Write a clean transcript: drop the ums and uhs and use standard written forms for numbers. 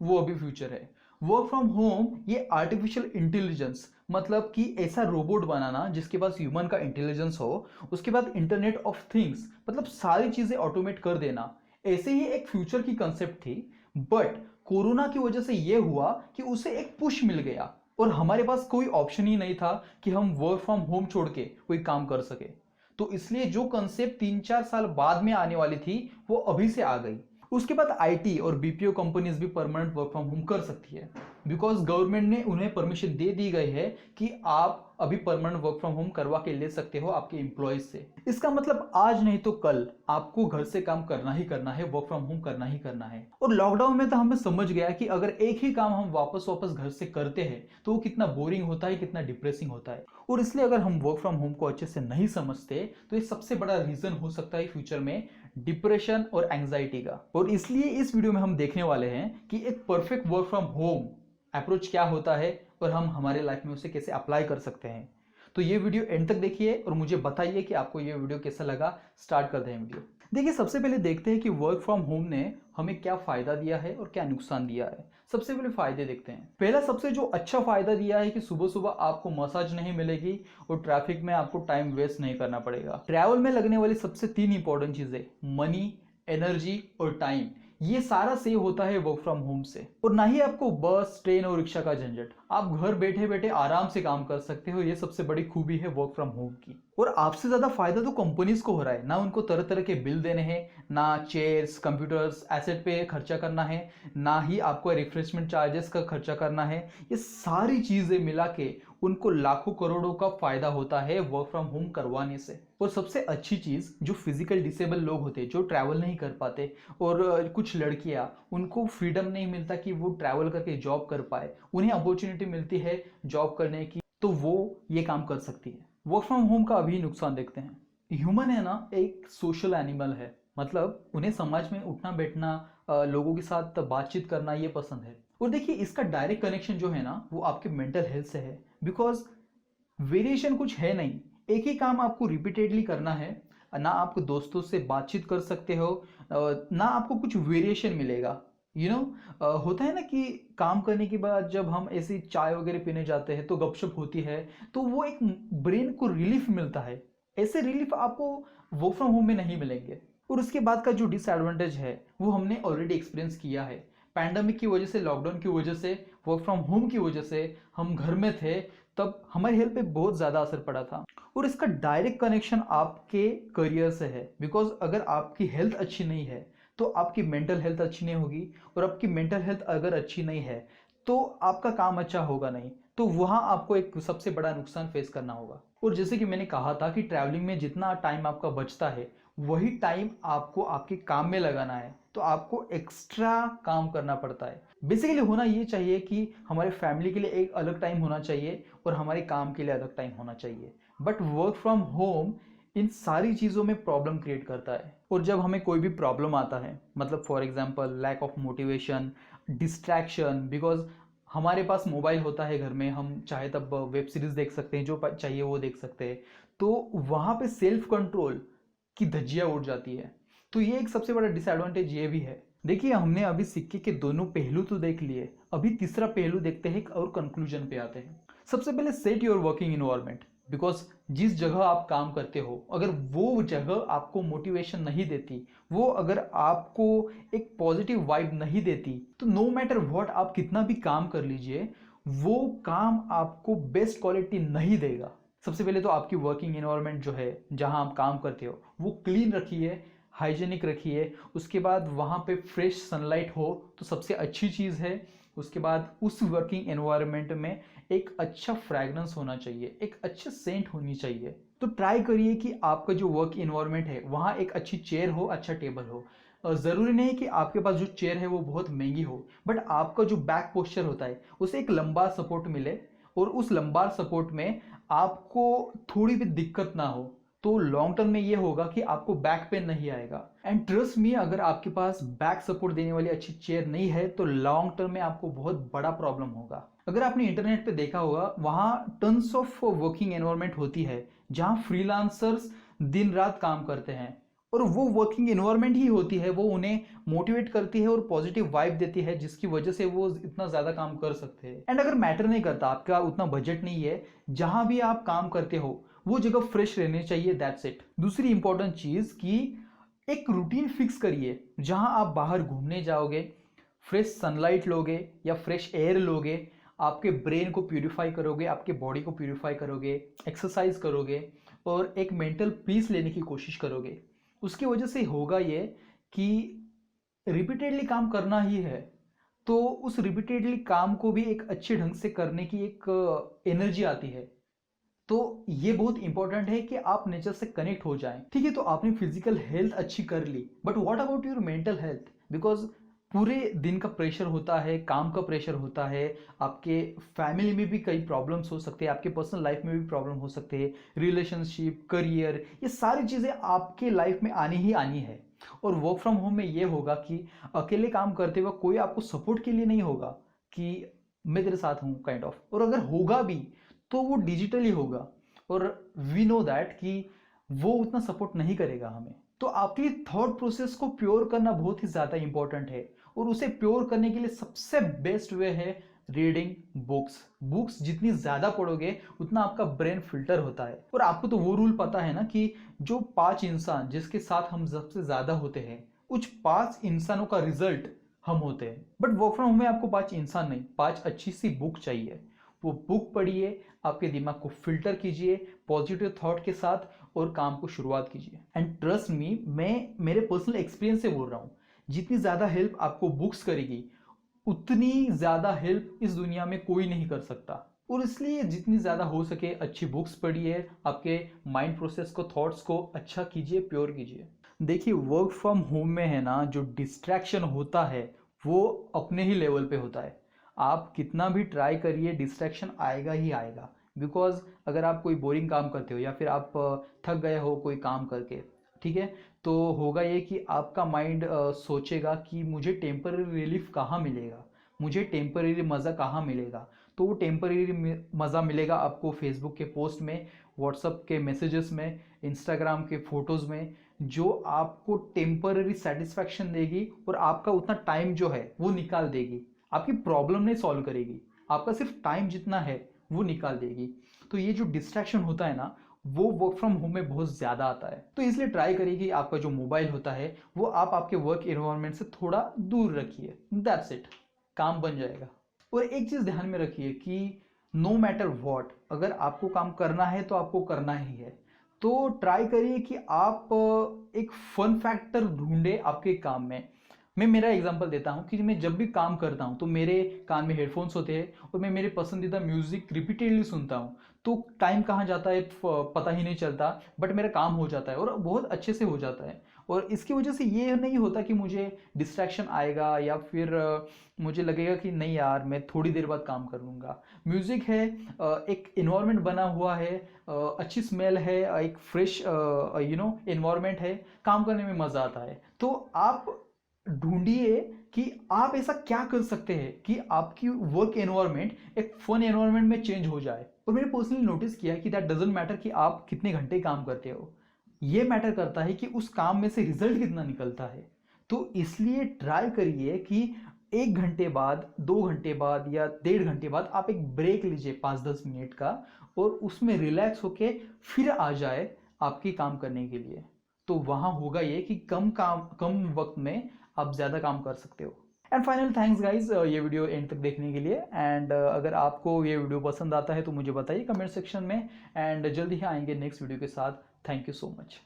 वो अभी फ्यूचर है। वर्क फ्रॉम होम ये आर्टिफिशियल इंटेलिजेंस, मतलब कि ऐसा रोबोट बनाना जिसके पास ह्यूमन का इंटेलिजेंस हो, उसके बाद इंटरनेट ऑफ थिंग्स, मतलब सारी चीजें ऑटोमेट कर देना, ऐसे ही एक फ्यूचर की कंसेप्ट थी। बट कोरोना की वजह से ये हुआ कि उसे एक पुश मिल गया और हमारे पास कोई ऑप्शन ही नहीं था कि हम वर्क फ्रॉम होम छोड़ के कोई काम कर सके। तो इसलिए जो कंसेप्ट 3-4 साल बाद में आने वाली थी वो अभी से आ गई। उसके बाद आईटी और बीपीओ कंपनीज भी परमानेंट वर्क फ्रॉम होम कर सकती है, बिकॉज गवर्नमेंट ने उन्हें परमिशन दे दी गई है कि आप अभी परमानेंट वर्क फ्रॉम होम करवा के ले सकते हो आपके एम्प्लॉयज से। इसका मतलब आज नहीं तो कल आपको घर से काम करना ही करना है, वर्क फ्रॉम होम करना ही करना है। और लॉकडाउन में तो हमें समझ गया कि अगर एक ही काम हम वापस वापस घर से करते हैं तो वो कितना बोरिंग होता है, कितना डिप्रेसिंग होता है। और इसलिए अगर हम वर्क फ्रॉम होम को अच्छे से नहीं समझते तो ये सबसे बड़ा रीजन हो सकता है फ्यूचर में डिप्रेशन और एंजाइटी का। और इसलिए इस वीडियो में हम देखने वाले हैं कि एक perfect work from home approach क्या होता है और हम हमारे लाइफ में उसे कैसे अप्लाई कर सकते हैं। तो ये वीडियो एंड तक देखिए और मुझे बताइए कि आपको ये वीडियो कैसा लगा। स्टार्ट करते हैं वीडियो। देखिए, सबसे पहले देखते हैं कि वर्क फ्रॉम होम ने हमें क्या फायदा दिया है और क्या नुकसान दिया है। सबसे पहले फायदे देखते हैं। पहला सबसे जो अच्छा फायदा दिया है कि सुबह सुबह आपको मसाज नहीं मिलेगी और ट्रैफिक में आपको टाइम वेस्ट नहीं करना पड़ेगा। ट्रैवल में लगने वाली सबसे 3 इंपॉर्टेंट चीजें, मनी, एनर्जी और टाइम, ये सारा सेव होता है वर्क फ्रॉम होम से। और ना ही आपको बस, ट्रेन और रिक्शा का झंझट, आप घर बैठे बैठे आराम से काम कर सकते हो। ये सबसे बड़ी खूबी है वर्क फ्रॉम होम की। और आपसे ज्यादा फायदा तो कंपनीज को हो रहा है ना, उनको तरह तरह के बिल देने हैं, ना चेयर्स, कंप्यूटर्स, एसेट पे खर्चा करना है, ना ही आपको रिफ्रेशमेंट चार्जेस का खर्चा करना है। ये सारी चीजें मिला के उनको लाखों करोड़ों का फायदा होता है वर्क फ्रॉम होम करवाने से। और सबसे अच्छी चीज, जो फिजिकल डिसेबल लोग होते हैं, जो ट्रैवल नहीं कर पाते, और कुछ लड़कियां, उनको फ्रीडम नहीं मिलता कि वो ट्रैवल करके जॉब कर पाए, उन्हें अपॉर्चुनिटी मिलती है जॉब करने की, तो वो ये काम कर सकती है। वर्क फ्रॉम होम का अभी नुकसान देखते हैं। ह्यूमन है ना, एक सोशल एनिमल है, मतलब उन्हें समाज में उठना बैठना, लोगों के साथ बातचीत करना ये पसंद है। और देखिए, इसका डायरेक्ट कनेक्शन जो है ना वो आपके मेंटल हेल्थ से है, बिकॉज वेरिएशन कुछ है नहीं। एक ही काम आपको रिपीटेडली करना है, ना आप दोस्तों से बातचीत कर सकते हो, ना आपको कुछ वेरिएशन मिलेगा। होता है ना कि काम करने के बाद जब हम ऐसी चाय वगैरह पीने जाते हैं तो गपशप होती है, तो वो एक ब्रेन को रिलीफ मिलता है। ऐसे रिलीफ आपको वर्क फ्रॉम होम में नहीं मिलेंगे। और उसके बाद का जो डिसएडवांटेज है वो हमने ऑलरेडी एक्सपीरियंस किया है। पैंडेमिक की वजह से, लॉकडाउन की वजह से, वर्क फ्रॉम होम की वजह से हम घर में थे, तब हमारी हेल्थ पे बहुत ज्यादा असर पड़ा था। और इसका डायरेक्ट कनेक्शन आपके करियर से है, बिकॉज अगर आपकी हेल्थ अच्छी नहीं है तो आपकी मेंटल हेल्थ अच्छी नहीं होगी, और आपकी मेंटल हेल्थ अगर अच्छी नहीं है तो आपका काम अच्छा होगा नहीं, तो वहां आपको एक सबसे बड़ा नुकसान फेस करना होगा। और जैसे कि मैंने कहा था कि ट्रैवलिंग में जितना टाइम आपका बचता है वही टाइम आपको आपके काम में लगाना है, तो आपको एक्स्ट्रा काम करना पड़ता है। बेसिकली होना ये चाहिए कि हमारे फैमिली के लिए एक अलग टाइम होना चाहिए और हमारे काम के लिए अलग टाइम होना चाहिए। But work from home in सारी चीज़ों में प्रॉब्लम क्रिएट करता है। और जब हमें कोई भी प्रॉब्लम आता है, मतलब for example lack of motivation, distraction, because हमारे पास मोबाइल होता है घर में, हम चाहे तब वेब सीरीज देख सकते हैं, जो चाहिए वो देख सकते हैं, तो वहाँ पे सेल्फ कंट्रोल की धज्जियाँ उड़ जाती है। तो ये एक सबसे बड़ा डिसएडवांटेज ये भी है। देखिए, हमने अभी सिक्के के दोनों पहलू तो देख लिए, अभी तीसरा पहलू देखते हैं और कंक्लूजन पे आते हैं। सबसे पहले set your working environment, because जिस जगह आप काम करते हो अगर वो जगह आपको मोटिवेशन नहीं देती, वो अगर आपको एक पॉजिटिव वाइब नहीं देती, तो नो मैटर व्हाट आप कितना भी काम कर लीजिए, वो काम आपको बेस्ट क्वालिटी नहीं देगा। सबसे पहले तो आपकी वर्किंग एनवायरनमेंट जो है, जहां आप काम करते हो, वो क्लीन रखिए, हाइजेनिक रखिए। उसके बाद वहां पे फ्रेश सनलाइट हो तो सबसे अच्छी चीज़ है। उसके बाद उस वर्किंग एनवायरनमेंट में एक अच्छा फ्रैग्रेंस होना चाहिए, एक अच्छी सेंट होनी चाहिए। तो ट्राई करिए कि आपका जो वर्क एनवायरनमेंट है वहाँ एक अच्छी चेयर हो, अच्छा टेबल हो। ज़रूरी नहीं कि आपके पास जो चेयर है वो बहुत महंगी हो, बट आपका जो बैक पोस्चर होता है उसे एक लंबा सपोर्ट मिले, और उस लंबा सपोर्ट में आपको थोड़ी भी दिक्कत ना हो, तो लॉन्ग टर्म में ये होगा कि आपको बैक पेन नहीं आएगा। एंड ट्रस्ट मी, अगर आपके पास बैक सपोर्ट देने वाली अच्छी चेयर नहीं है तो लॉन्ग टर्म में आपको बहुत बड़ा प्रॉब्लम होगा। अगर आपने इंटरनेट पे देखा होगा, वहां टन्स ऑफ वर्किंग एनवायरनमेंट होती है जहां फ्रीलांसर्स दिन रात काम करते हैं, और वो वर्किंग एनवायरनमेंट ही होती है, वो उन्हें मोटिवेट करती है और पॉजिटिव वाइब देती है, जिसकी वजह से वो इतना ज़्यादा काम कर सकते हैं। एंड अगर मैटर नहीं करता, आपका उतना बजट नहीं है, जहां भी आप काम करते हो वो जगह फ्रेश रहनी चाहिए, दैट्स इट। दूसरी इंपॉर्टेंट चीज़ कि एक रूटीन फिक्स करिए जहां आप बाहर घूमने जाओगे, फ्रेश सनलाइट लोगे या फ्रेश एयर लोगे, आपके ब्रेन को प्यूरिफाई करोगे, आपके बॉडी को प्यूरिफाई करोगे, एक्सरसाइज करोगे और एक मेंटल पीस लेने की कोशिश करोगे। उसकी वजह से होगा ये कि रिपीटेडली काम करना ही है, तो उस रिपीटेडली काम को भी एक अच्छे ढंग से करने की एक एनर्जी आती है। तो ये बहुत इंपॉर्टेंट है कि आप नेचर से कनेक्ट हो जाएं। ठीक है, तो आपने फिजिकल हेल्थ अच्छी कर ली, but what about your mental health? Because पूरे दिन का प्रेशर होता है, काम का प्रेशर होता है, आपके फैमिली में भी कई प्रॉब्लम्स हो सकते हैं, आपके पर्सनल लाइफ में भी प्रॉब्लम हो सकते हैं, रिलेशनशिप, करियर, ये सारी चीज़ें आपके लाइफ में आनी ही आनी है। और वर्क फ्रॉम होम में ये होगा कि अकेले काम करते वक्त कोई आपको सपोर्ट के लिए नहीं होगा कि मैं तेरे साथ हूँ काइंड ऑफ, और अगर होगा भी तो वो डिजिटली होगा, और वी नो दैट कि वो उतना सपोर्ट नहीं करेगा हमें। तो आपकी थॉट प्रोसेस को प्योर करना बहुत ही ज़्यादा इंपॉर्टेंट है, और उसे प्योर करने के लिए सबसे बेस्ट वे है रीडिंग बुक्स। बुक्स जितनी ज़्यादा पढ़ोगे उतना आपका ब्रेन फिल्टर होता है। और आपको तो वो रूल पता है ना कि जो 5 इंसान जिसके साथ हम सबसे ज़्यादा होते हैं, उस 5 इंसानों का रिजल्ट हम होते हैं। बट वर्क फ्रॉम होम में आपको 5 इंसान नहीं, 5 अच्छी सी बुक चाहिए। वो बुक पढ़िए, आपके दिमाग को फिल्टर कीजिए पॉजिटिव थॉट के साथ और काम को शुरुआत कीजिए। एंड ट्रस्ट मी, मैं मेरे पर्सनल एक्सपीरियंस से बोल रहा हूँ, जितनी ज़्यादा हेल्प आपको बुक्स करेगी उतनी ज़्यादा हेल्प इस दुनिया में कोई नहीं कर सकता। और इसलिए जितनी ज़्यादा हो सके अच्छी बुक्स पढ़िए, आपके माइंड प्रोसेस को, थॉट्स को अच्छा कीजिए, प्योर कीजिए। देखिए, वर्क फ्रॉम होम में है ना, जो डिस्ट्रैक्शन होता है वो अपने ही लेवल पे होता है। आप कितना भी ट्राई करिए, डिस्ट्रैक्शन आएगा ही आएगा। बिकॉज अगर आप कोई बोरिंग काम करते हो या फिर आप थक गए हो कोई काम करके, ठीक है, तो होगा ये कि आपका माइंड सोचेगा कि मुझे टेम्पररी रिलीफ कहाँ मिलेगा, मुझे टेम्पररी मज़ा कहाँ मिलेगा। तो वो टेम्पररी मज़ा मिलेगा आपको फेसबुक के पोस्ट में, व्हाट्सअप के मैसेजेस में, इंस्टाग्राम के फोटोज़ में, जो आपको टेम्पररी सेटिस्फैक्शन देगी और आपका उतना टाइम जो है वो निकाल देगी। आपकी प्रॉब्लम नहीं सॉल्व करेगी, आपका सिर्फ टाइम जितना है वो निकाल देगी। तो ये जो डिस्ट्रैक्शन होता है ना, वो वर्क फ्रॉम होम में बहुत ज़्यादा आता है। तो इसलिए ट्राई करिए कि आपका जो मोबाइल होता है वो आप आपके वर्क एनवायरनमेंट से थोड़ा दूर रखिए, दैट्स इट, काम बन जाएगा। और एक चीज़ ध्यान में रखिए कि नो मैटर व्हाट, अगर आपको काम करना है तो आपको करना ही है। तो ट्राई करिए कि आप एक फन फैक्टर ढूंढे आपके काम में। मैं मेरा एग्जांपल देता हूँ कि मैं जब भी काम करता हूँ तो मेरे कान में हेडफोन्स होते हैं और मैं मेरे पसंदीदा म्यूजिक रिपीटेडली सुनता हूँ। तो टाइम कहाँ जाता है पता ही नहीं चलता, बट मेरा काम हो जाता है और बहुत अच्छे से हो जाता है। और इसकी वजह से ये नहीं होता कि मुझे डिस्ट्रैक्शन आएगा या फिर मुझे लगेगा कि नहीं यार मैं थोड़ी देर बाद काम कर लूँगा। म्यूज़िक है, एक इन्वायरमेंट बना हुआ है, अच्छी स्मेल है, एक फ्रेश इन्वायरमेंट है, काम करने में मज़ा आता है। तो आप ढूंढिए कि आप ऐसा क्या कर सकते हैं कि आपकी वर्क एनवायरनमेंट एक फन एनवायरनमेंट में चेंज हो जाए। और मैंने पर्सनली नोटिस किया कि दैट डजंट मैटर कि आप कितने घंटे काम करते हो, ये मैटर करता है कि उस काम में से रिजल्ट कितना निकलता है। तो इसलिए ट्राई करिए कि 1 घंटे बाद, 2 घंटे बाद या 1.5 घंटे बाद आप एक ब्रेक लीजिए 5-10 मिनट का, और उसमें रिलैक्स होके फिर आ जाए आपकी काम करने के लिए। तो वहां होगा ये कि कम वक्त में आप ज़्यादा काम कर सकते हो। एंड फाइनल थैंक्स गाइज ये वीडियो एंड तक देखने के लिए। एंड अगर आपको ये वीडियो पसंद आता है तो मुझे बताइए कमेंट सेक्शन में, एंड जल्दी ही आएंगे नेक्स्ट वीडियो के साथ। Thank you so much.